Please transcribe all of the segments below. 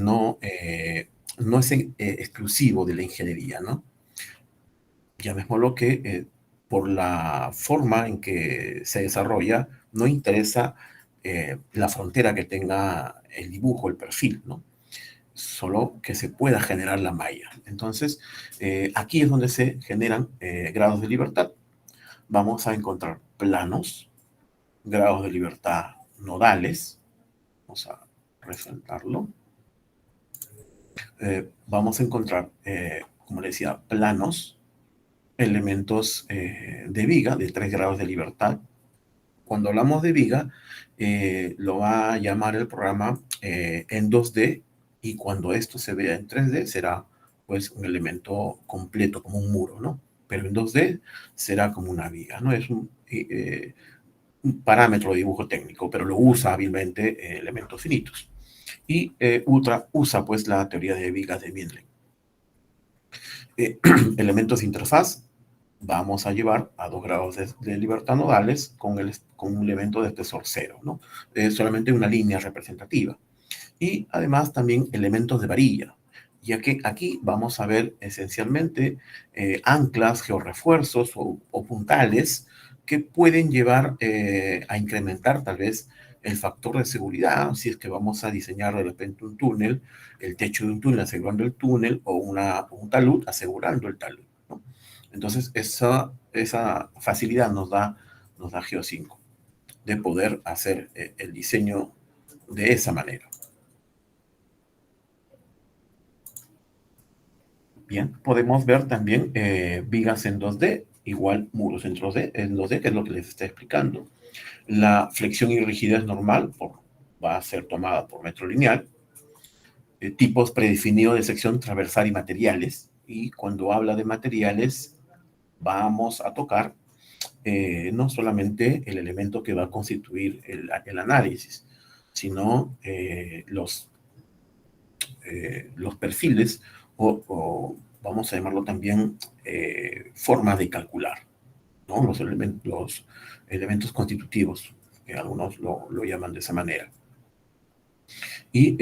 no es exclusivo de la ingeniería, ¿no? Llamémoslo que por la forma en que se desarrolla, no interesa la frontera que tenga el dibujo, el perfil, ¿no? Solo que se pueda generar la malla. Entonces, aquí es donde se generan grados de libertad. Vamos a encontrar planos, grados de libertad nodales. Vamos a resaltarlo. Vamos a encontrar, como le decía, planos, elementos de viga de 3 grados de libertad. Cuando hablamos de viga, lo va a llamar el programa en 2D, y cuando esto se vea en 3D será pues un elemento completo como un muro, ¿no? Pero en 2D será como una viga, ¿no? Es un parámetro de dibujo técnico, pero lo usa hábilmente elementos finitos. Y usa pues la teoría de vigas de Mindlin. Elementos de interfaz vamos a llevar a 2 grados de libertad nodales con un elemento de espesor 0, ¿no? Es solamente una línea representativa. Y además también elementos de varilla, ya que aquí vamos a ver esencialmente anclas, georrefuerzos o puntales que pueden llevar a incrementar tal vez el factor de seguridad, si es que vamos a diseñar de repente un túnel, el techo de un túnel asegurando el túnel, o un talud asegurando el talud, ¿no? Entonces, esa facilidad nos da Geo5, de poder hacer el diseño de esa manera. Bien, podemos ver también vigas en 2D, igual muros en 2D, que es lo que les estoy explicando. La flexión y rigidez normal va a ser tomada por metro lineal. Tipos predefinidos de sección transversal y materiales. Y cuando habla de materiales, vamos a tocar no solamente el elemento que va a constituir el análisis, sino los perfiles o vamos a llamarlo también formas de calcular, ¿no? Los elementos constitutivos, que algunos lo llaman de esa manera. Y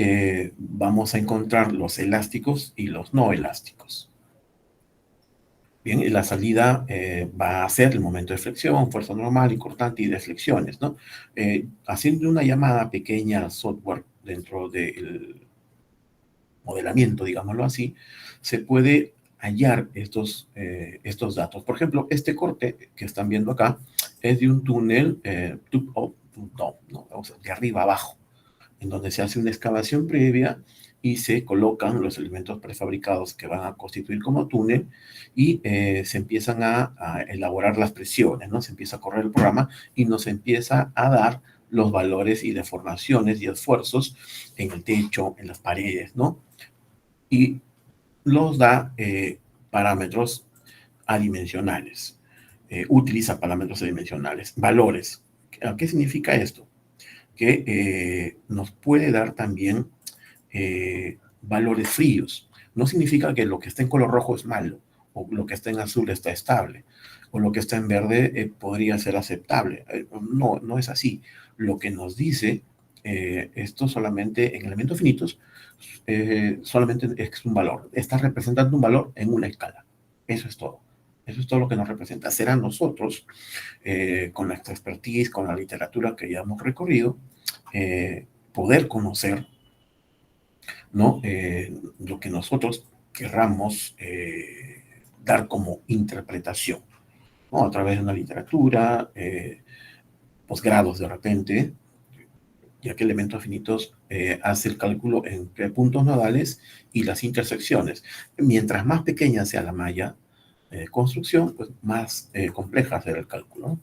vamos a encontrar los elásticos y los no elásticos. Bien, y la salida va a ser el momento de flexión, fuerza normal y cortante y de flexiones, ¿no? Haciendo una llamada pequeña a software dentro del modelamiento, digámoslo así, se puede hallar estos datos. Por ejemplo, este corte que están viendo acá es de un túnel ¿no? O sea, de arriba abajo, en donde se hace una excavación previa y se colocan los elementos prefabricados que van a constituir como túnel, y se empiezan a elaborar las presiones, ¿no? Se empieza a correr el programa y nos empieza a dar los valores y deformaciones y esfuerzos en el techo, en las paredes, ¿no? Y los da parámetros adimensionales. Utiliza parámetros adimensionales, valores. ¿Qué significa esto? Que nos puede dar también valores fríos. No significa que lo que está en color rojo es malo, o lo que está en azul está estable, o lo que está en verde podría ser aceptable. No, no es así. Lo que nos dice esto solamente en elementos finitos, solamente es un valor. Está representando un valor en una escala. Eso es todo. Eso es todo lo que nos representa. Será nosotros, con nuestra expertise, con la literatura que ya hemos recorrido, poder conocer, ¿no? Lo que nosotros querramos dar como interpretación, ¿no? A través de una literatura, posgrados de repente, ya que elementos finitos hace el cálculo entre puntos nodales y las intersecciones. Mientras más pequeña sea la malla construcción, pues más compleja será el cálculo, ¿no?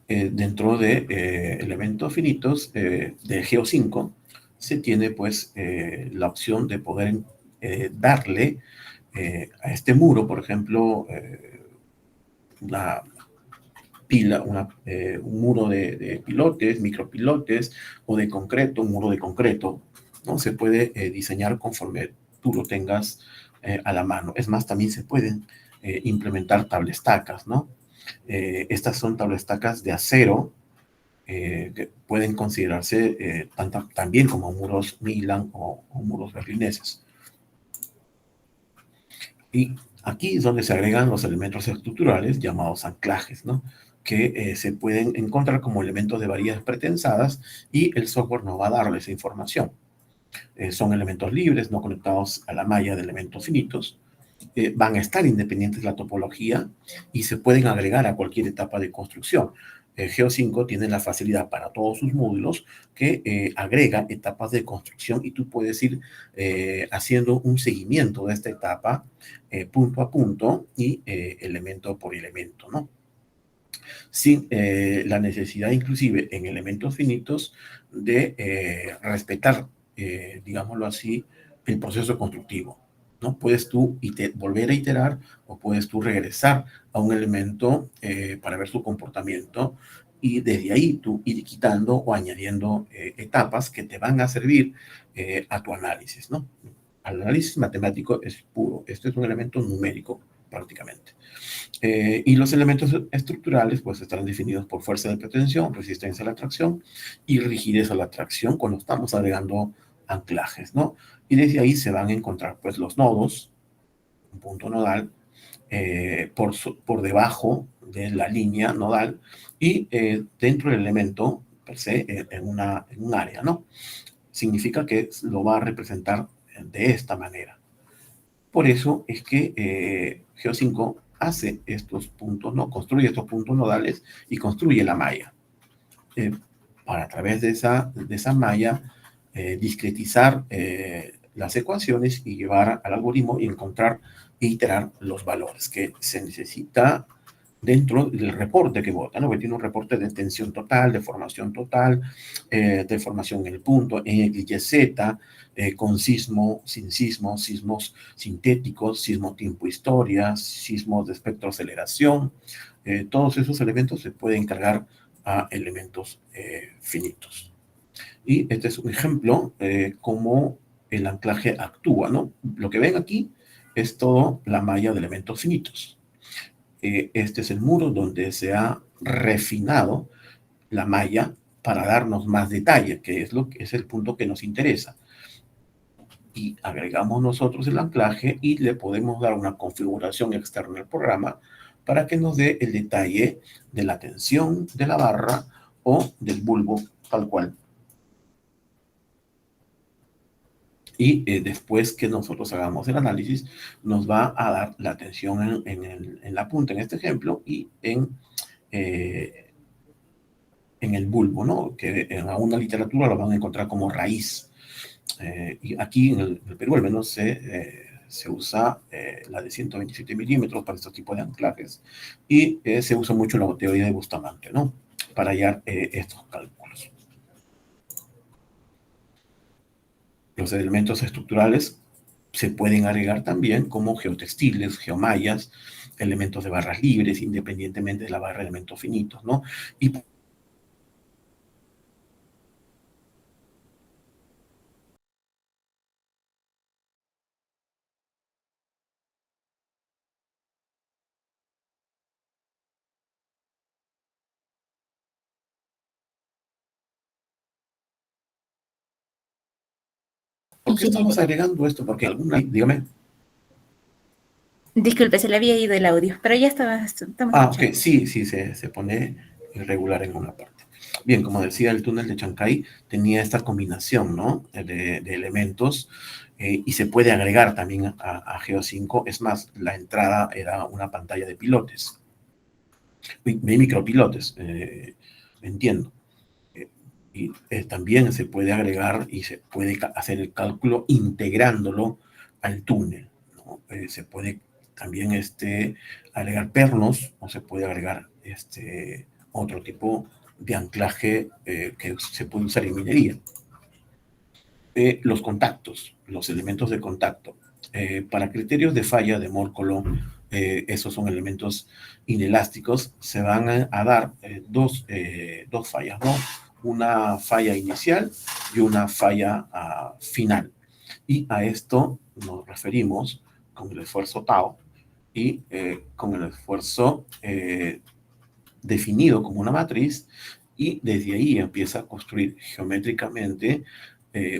Dentro de elementos finitos de Geo5 se tiene pues la opción de poder darle a este muro, por ejemplo, una pila, un muro de pilotes, micropilotes, o de concreto, un muro de concreto, ¿no? Se puede diseñar conforme tú lo tengas a la mano. Es más, también se pueden implementar tablestacas, ¿no? Estas son tablestacas de acero que pueden considerarse también como muros Milan o muros berlineses. Y aquí es donde se agregan los elementos estructurales llamados anclajes, ¿no? Que se pueden encontrar como elementos de varillas pretensadas y el software nos va a darle esa información. Son elementos libres, no conectados a la malla de elementos finitos. Van a estar independientes de la topología y se pueden agregar a cualquier etapa de construcción. Geo5 tiene la facilidad para todos sus módulos que agrega etapas de construcción y tú puedes ir haciendo un seguimiento de esta etapa punto a punto y elemento por elemento, ¿no? Sin la necesidad inclusive en elementos finitos de respetar, digámoslo así, el proceso constructivo, ¿no? Puedes tú volver a iterar o puedes tú regresar a un elemento para ver su comportamiento y desde ahí tú ir quitando o añadiendo etapas que te van a servir a tu análisis, ¿no? El análisis matemático es puro, este es un elemento numérico prácticamente. Y los elementos estructurales pues estarán definidos por fuerza de pretensión, resistencia a la tracción y rigidez a la tracción cuando estamos agregando anclajes, ¿no? Y desde ahí se van a encontrar pues los nodos, un punto nodal, por debajo de la línea nodal y dentro del elemento per se en un área, ¿no? Significa que lo va a representar de esta manera. Por eso es que Geo5 hace estos puntos, ¿no? Construye estos puntos nodales y construye la malla. Para a través de esa malla discretizar las ecuaciones y llevar al algoritmo y encontrar e iterar los valores que se necesita dentro del reporte que vota, ¿no? Que tiene un reporte de tensión total, de formación total, de formación en el punto, en X, Y, Z, con sismo, sin sismo, sismos sintéticos, sismo tiempo historia, sismos de espectroaceleración. Todos esos elementos se pueden cargar a elementos finitos. Y este es un ejemplo cómo el anclaje actúa, ¿no? Lo que ven aquí es todo la malla de elementos finitos. Este es el muro donde se ha refinado la malla para darnos más detalle, que es el punto que nos interesa. Y agregamos nosotros el anclaje y le podemos dar una configuración externa al programa para que nos dé el detalle de la tensión de la barra o del bulbo tal cual. Y después que nosotros hagamos el análisis, nos va a dar la tensión en la punta, en este ejemplo, y en el bulbo, ¿no? Que en alguna literatura lo van a encontrar como raíz. Y aquí en el Perú al menos se usa la de 127 milímetros para este tipo de anclajes y se usa mucho la teoría de Bustamante, ¿no? Para hallar estos cálculos. Los elementos estructurales se pueden agregar también como geotextiles, geomallas, elementos de barras libres, independientemente de la barra de elementos finitos, ¿no? Y ¿por qué estamos agregando esto? Porque alguna, dígame. Disculpe, se le había ido el audio, pero ya estamos Ok, escuchando. sí, se pone irregular en una parte. Bien, como decía, el túnel de Chancay tenía esta combinación, ¿no? De elementos y se puede agregar también a Geo5. Es más, la entrada era una pantalla de pilotes, de micropilotes, entiendo. Y también se puede agregar y se puede hacer el cálculo integrándolo al túnel, ¿no? Se puede también agregar pernos o se puede agregar otro tipo de anclaje que se puede usar en minería. Los contactos, los elementos de contacto. Para criterios de falla de Morcolo, esos son elementos inelásticos, se van a dar dos fallas, ¿no? Una falla inicial y una falla final. Y a esto nos referimos con el esfuerzo tau y con el esfuerzo definido como una matriz y desde ahí empieza a construir geométricamente,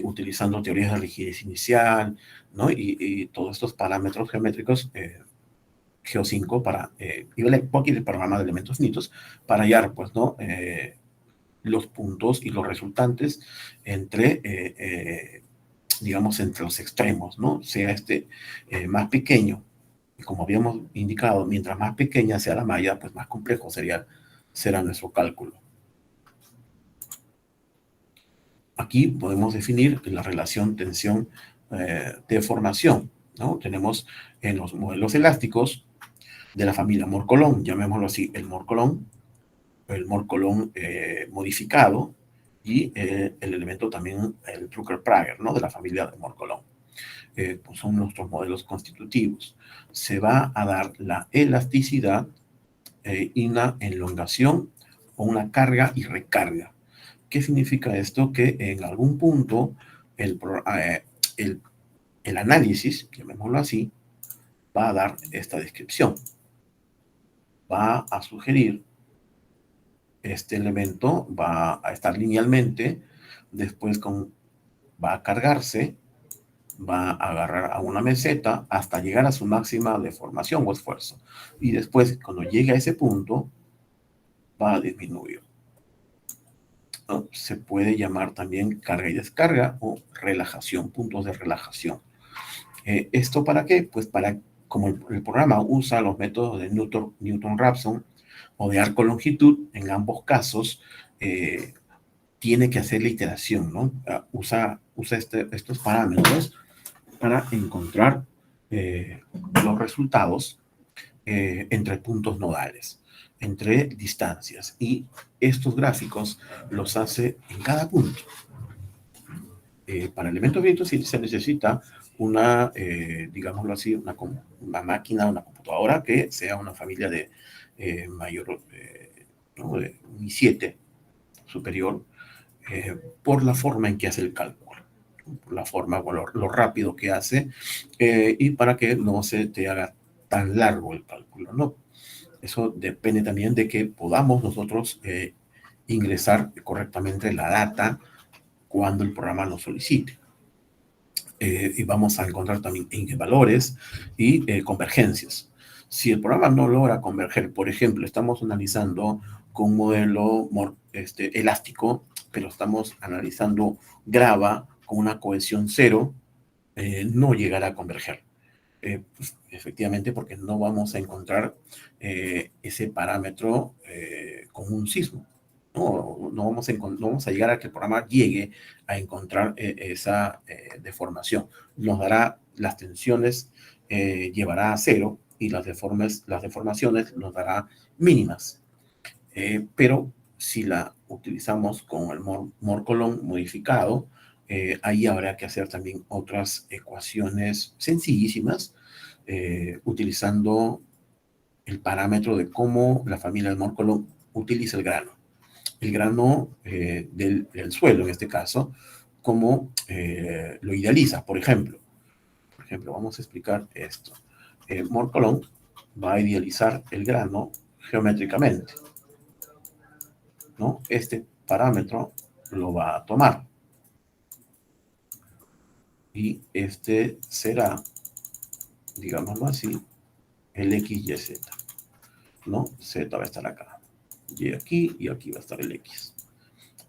utilizando teorías de rigidez inicial, ¿no? Y todos estos parámetros geométricos, Geo5 para, y cualquier programa de elementos finitos, para hallar, pues, ¿no? Los puntos y los resultantes entre, digamos, entre los extremos, ¿no? Sea más pequeño. Y como habíamos indicado, mientras más pequeña sea la malla, pues más complejo será nuestro cálculo. Aquí podemos definir la relación tensión-deformación, ¿no? Tenemos en los modelos elásticos de la familia Morcolón, llamémoslo así, el Morcolón modificado, y el elemento también, el Drucker-Prager, ¿no? De la familia de Morcolón. Pues son nuestros modelos constitutivos. Se va a dar la elasticidad y una elongación o una carga y recarga. ¿Qué significa esto? Que en algún punto el, el análisis, llamémoslo así, va a dar esta descripción. Va a sugerir este elemento, va a estar linealmente, después va a cargarse, va a agarrar a una meseta hasta llegar a su máxima deformación o esfuerzo. Y después, cuando llegue a ese punto, va a disminuir, ¿no? Se puede llamar también carga y descarga o relajación, puntos de relajación. ¿Esto para qué? Pues como el programa usa los métodos de Newton-Raphson o de arco-longitud, en ambos casos, tiene que hacer la iteración, ¿no? Usa estos parámetros para encontrar los resultados entre puntos nodales, entre distancias. Y estos gráficos los hace en cada punto. Para elementos finitos se necesita una, digámoslo así, una máquina, una computadora que sea una familia de mayor, ¿no? De un i7 superior, por la forma en que hace el cálculo, por la forma, bueno, lo rápido que hace, y para que no se te haga tan largo el cálculo, ¿no? Eso depende también de que podamos nosotros ingresar correctamente la data cuando el programa lo solicite. Y vamos a encontrar también valores y convergencias. Si el programa no logra converger, por ejemplo, estamos analizando con un modelo elástico, pero estamos analizando grava con una cohesión 0, no llegará a converger. Pues, efectivamente, porque no vamos a encontrar ese parámetro con un sismo. No vamos a llegar a que el programa llegue a encontrar esa deformación. Nos dará las tensiones, llevará a 0, y las deformaciones nos dará mínimas. Pero si la utilizamos con el Morcolón modificado, ahí habrá que hacer también otras ecuaciones sencillísimas, utilizando el parámetro de cómo la familia del Morcolón utiliza el grano. El grano del suelo, en este caso, cómo lo idealiza. Por ejemplo, vamos a explicar esto. Morcolón va a idealizar el grano geométricamente, ¿no? Este parámetro lo va a tomar. Y este será, digámoslo así, el X, Y, Z, ¿no? Z va a estar acá, Y aquí, y aquí va a estar el X.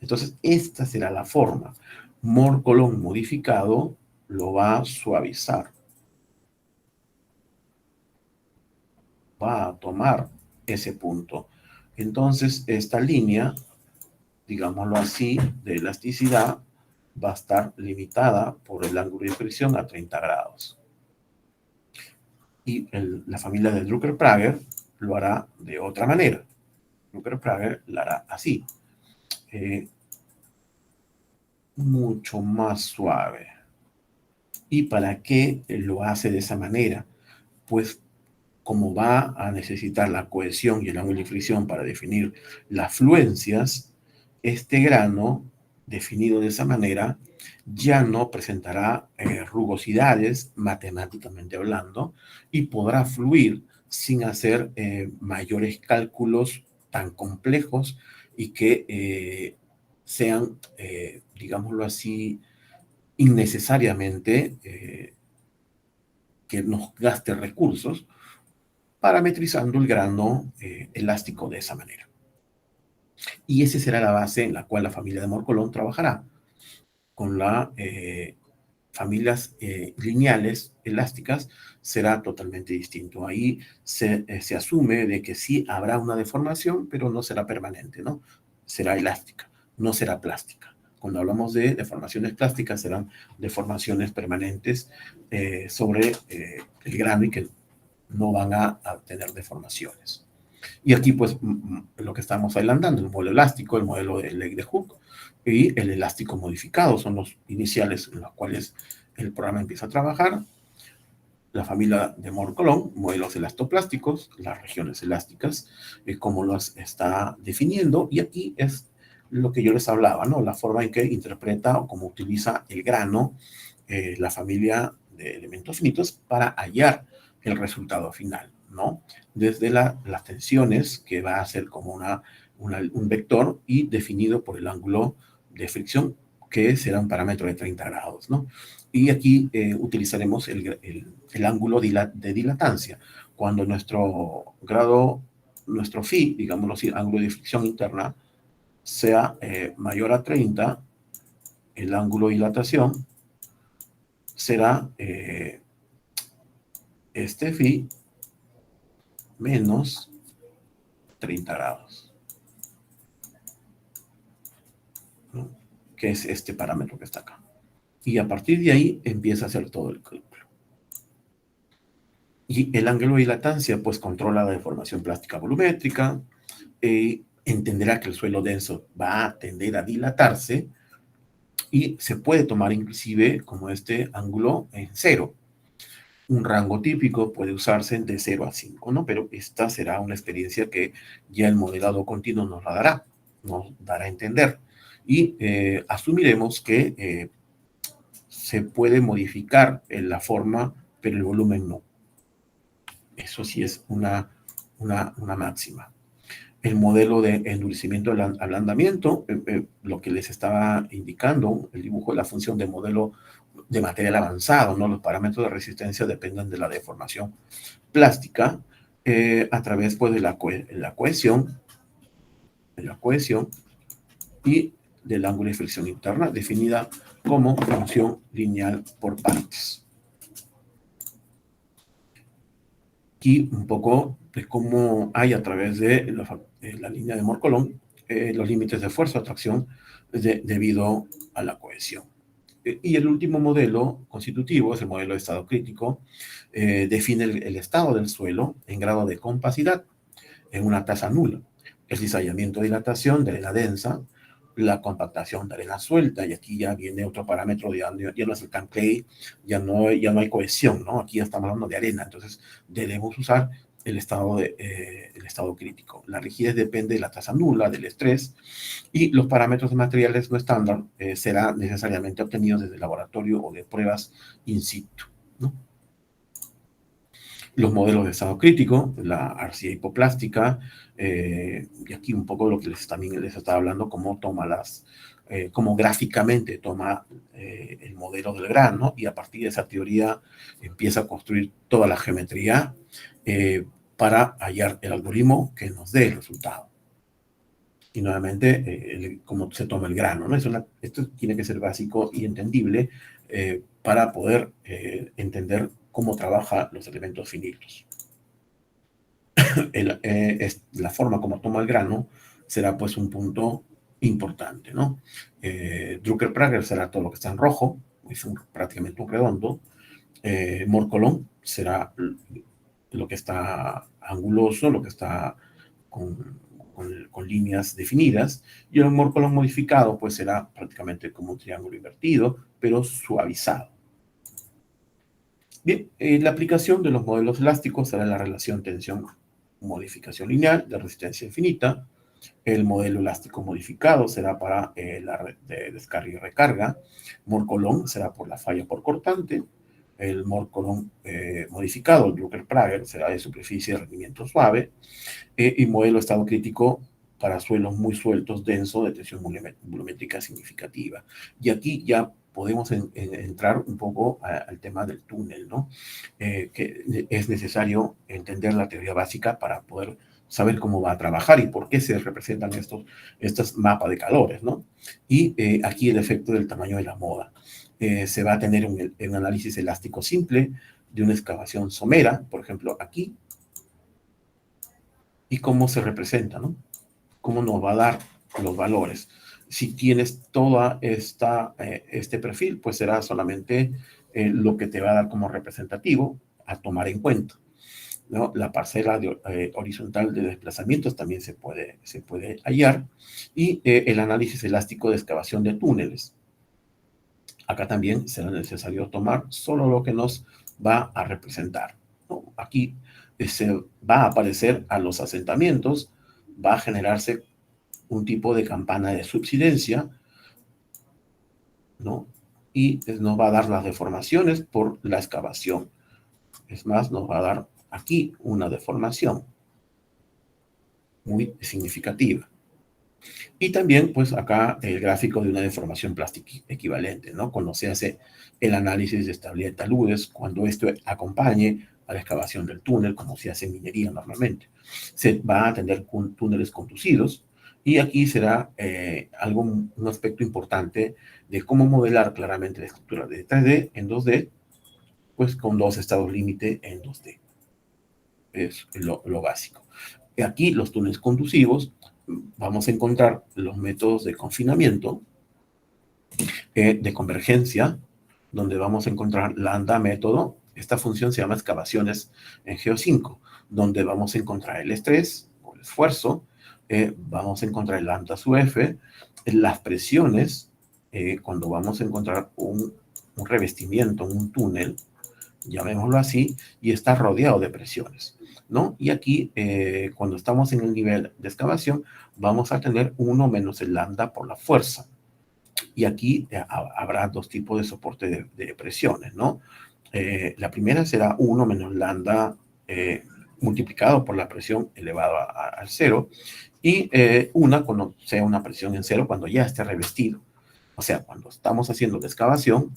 Entonces, esta será la forma. Morcolón modificado lo va a suavizar. Va a tomar ese punto. Entonces, esta línea, digámoslo así, de elasticidad, va a estar limitada por el ángulo de fricción a 30 grados. Y la familia de Drucker-Prager lo hará de otra manera. Drucker-Prager la hará así, mucho más suave. ¿Y para qué lo hace de esa manera? Pues como va a necesitar la cohesión y el ángulo de fricción para definir las fluencias, este grano, definido de esa manera, ya no presentará rugosidades, matemáticamente hablando, y podrá fluir sin hacer mayores cálculos tan complejos y que sean, digámoslo así, innecesariamente que nos gaste recursos parametrizando el grano elástico de esa manera. Y esa será la base en la cual la familia de Morcolón trabajará con las familias lineales elásticas. Será totalmente distinto. Ahí se asume de que sí habrá una deformación, pero no será permanente, ¿no? Será elástica, no será plástica. Cuando hablamos de deformaciones plásticas, serán deformaciones permanentes sobre el grano y que no van a tener deformaciones. Y aquí, pues, lo que estamos adelantando, el modelo elástico, el modelo de leg de Hook y el elástico modificado son los iniciales en los cuales el programa empieza a trabajar. La familia de Morcolón, modelos elastoplásticos, las regiones elásticas, cómo las está definiendo. Y aquí es lo que yo les hablaba, ¿no? La forma en que interpreta o cómo utiliza el grano, la familia de elementos finitos para hallar el resultado final, ¿no? Desde las tensiones, que va a ser como un vector y definido por el ángulo de fricción, que será un parámetro de 30 grados, ¿no? Y aquí utilizaremos el ángulo de dilatancia. Cuando nuestro grado, nuestro phi, digámoslo así, ángulo de fricción interna, sea mayor a 30, el ángulo de dilatación será este phi menos 30 grados, ¿no? Que es este parámetro que está acá. Y a partir de ahí empieza a hacer todo el cálculo. Y el ángulo de dilatancia, pues, controla la deformación plástica volumétrica, entenderá que el suelo denso va a tender a dilatarse y se puede tomar inclusive como este ángulo en cero. Un rango típico puede usarse de 0 a 5, ¿no? Pero esta será una experiencia que ya el modelado continuo nos dará a entender. Y asumiremos que se puede modificar en la forma, pero el volumen no. Eso sí es una máxima. El modelo de endurecimiento al ablandamiento, lo que les estaba indicando, el dibujo de la función de modelo de material avanzado, ¿no? Los parámetros de resistencia dependen de la deformación plástica a través, pues, de la cohesión y del ángulo de fricción interna, definida como función lineal por partes. Aquí un poco de cómo hay a través de la línea de Morcolón los límites de fuerza o atracción debido a la cohesión. Y el último modelo constitutivo es el modelo de estado crítico. Define el estado del suelo en grado de compacidad en una tasa nula. El cizallamiento, dilatación de arena densa, la compactación de arena suelta, y aquí ya viene otro parámetro, ya no es el can clay, ya no hay cohesión, ¿no? Aquí ya estamos hablando de arena, entonces debemos usar el estado crítico. La rigidez depende de la tasa nula, del estrés, y los parámetros de materiales no estándar serán necesariamente obtenidos desde el laboratorio o de pruebas in situ, ¿no? Los modelos de estado crítico, la arcilla hipoplástica, y aquí un poco lo que también les estaba hablando, cómo cómo gráficamente toma el modelo del grano, y a partir de esa teoría empieza a construir toda la geometría para hallar el algoritmo que nos dé el resultado. Y nuevamente, cómo se toma el grano, ¿no? Esto tiene que ser básico y entendible para poder entender cómo trabajan los elementos finitos. La forma como toma el grano será, pues, un punto importante, ¿no? Drucker-Prager será todo lo que está en rojo, es prácticamente un redondo. Morcolón será lo que está anguloso, lo que está con líneas definidas, y el Morcolón modificado, pues, será prácticamente como un triángulo invertido, pero suavizado. Bien, la aplicación de los modelos elásticos será la relación tensión-modificación lineal de resistencia infinita. El modelo elástico modificado será para la red de descarga y recarga. Morcolón será por la falla por cortante. El Morcolón modificado, el Drucker-Prager, será de superficie de rendimiento suave. Y modelo estado crítico para suelos muy sueltos, densos, de tensión volumétrica significativa. Y aquí ya podemos entrar un poco al tema del túnel, ¿no? Que es necesario entender la teoría básica para poder saber cómo va a trabajar y por qué se representan estos mapas de calores, ¿no? Y aquí el efecto del tamaño de la moda. Se va a tener un análisis elástico simple de una excavación somera, por ejemplo, aquí, y cómo se representa, ¿no? Cómo nos va a dar los valores. Si tienes toda este perfil, pues será solamente lo que te va a dar como representativo a tomar en cuenta, ¿no? La parcela horizontal de desplazamientos también se puede hallar, y el análisis elástico de excavación de túneles. Acá también será necesario tomar solo lo que nos va a representar, ¿no? Aquí se va a aparecer a los asentamientos, va a generarse un tipo de campana de subsidencia, ¿no? Y nos va a dar las deformaciones por la excavación. Es más, nos va a dar aquí una deformación muy significativa. Y también, pues acá el gráfico de una deformación plástica equivalente, ¿no? Cuando se hace el análisis de estabilidad de taludes, cuando esto acompañe a la excavación del túnel, como se hace en minería normalmente. Se va a tener túneles conducidos, y aquí será un aspecto importante de cómo modelar claramente la estructura de 3D en 2D, pues con dos estados límite en 2D. Es lo básico. Aquí los túneles conductivos, vamos a encontrar los métodos de confinamiento, de convergencia, donde vamos a encontrar lambda método. Esta función se llama excavaciones en Geo5, donde vamos a encontrar el estrés o el esfuerzo, vamos a encontrar el lambda sub F, las presiones, cuando vamos a encontrar un revestimiento, un túnel, llamémoslo así, y está rodeado de presiones, ¿no? Y aquí, cuando estamos en el nivel de excavación, vamos a tener 1 menos el lambda por la fuerza. Y aquí habrá dos tipos de soporte de presiones, ¿no? La primera será 1 menos lambda multiplicado por la presión elevado al cero, y cuando sea una presión en cero, cuando ya esté revestido. O sea, cuando estamos haciendo la excavación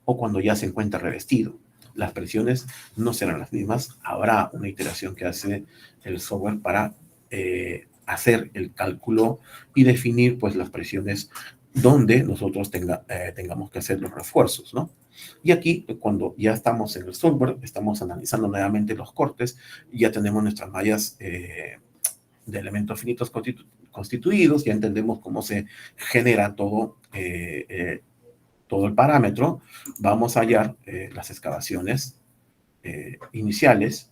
o cuando ya se encuentra revestido. Las presiones no serán las mismas. Habrá una iteración que hace el software para hacer el cálculo y definir, pues, las presiones donde nosotros tengamos que hacer los refuerzos, ¿no? Y aquí, cuando ya estamos en el software, estamos analizando nuevamente los cortes, y ya tenemos nuestras mallas de elementos finitos constituidos, ya entendemos cómo se genera todo el parámetro. Vamos a hallar las excavaciones iniciales,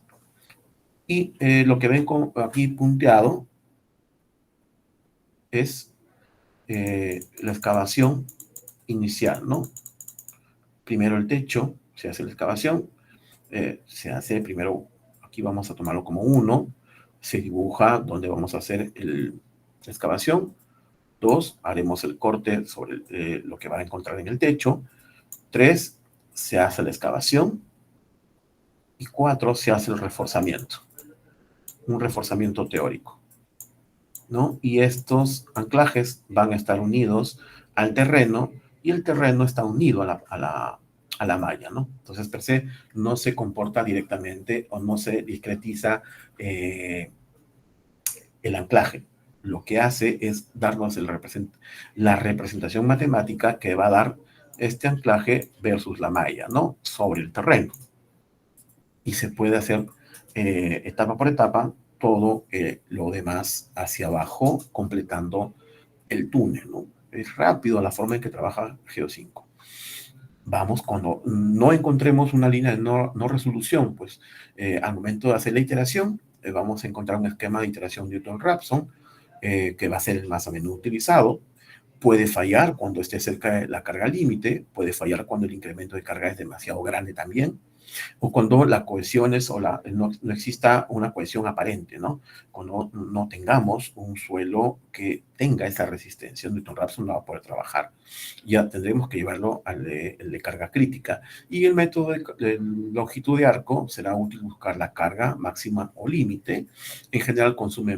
y lo que ven aquí punteado es la excavación inicial, ¿no? Primero el techo, se hace la excavación, se hace primero, aquí vamos a tomarlo como 1, se dibuja donde vamos a hacer la excavación. 2, haremos el corte sobre lo que va a encontrar en el techo. 3, se hace la excavación. Y 4, se hace el reforzamiento, un reforzamiento teórico, ¿no? Y estos anclajes van a estar unidos al terreno, y el terreno está unido a la malla, ¿no? Entonces, per se, no se comporta directamente o no se discretiza el anclaje. Lo que hace es darnos la representación matemática que va a dar este anclaje versus la malla, ¿no? Sobre el terreno. Y se puede hacer etapa por etapa todo lo demás hacia abajo, completando el túnel, ¿no? Es rápido la forma en que trabaja Geo5. Vamos, cuando no encontremos una línea de no resolución, pues al momento de hacer la iteración, vamos a encontrar un esquema de iteración Newton-Raphson, que va a ser el más a menudo utilizado. Puede fallar cuando esté cerca de la carga límite, puede fallar cuando el incremento de carga es demasiado grande también. o cuando la cohesión es, no exista una cohesión aparente, ¿no? Cuando no tengamos un suelo que tenga esa resistencia, Newton-Raphson no va a poder trabajar. Ya tendremos que llevarlo al de carga crítica. Y el método de longitud de arco será útil buscar la carga máxima o límite. En general consume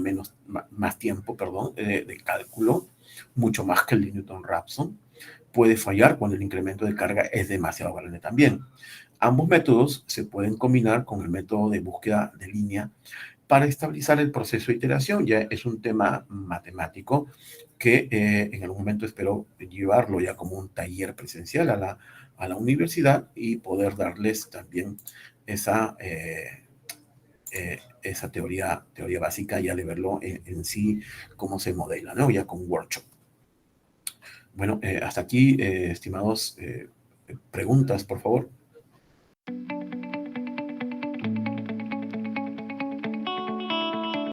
más tiempo, perdón, de cálculo, mucho más que el de Newton-Raphson. Puede fallar cuando el incremento de carga es demasiado grande también. Ambos métodos se pueden combinar con el método de búsqueda de línea para estabilizar el proceso de iteración. Ya es un tema matemático que en algún momento espero llevarlo ya como un taller presencial a la universidad y poder darles también esa, esa teoría básica, ya de verlo en sí, cómo se modela, ¿no? Ya con workshop. Bueno, hasta aquí, estimados, preguntas, por favor.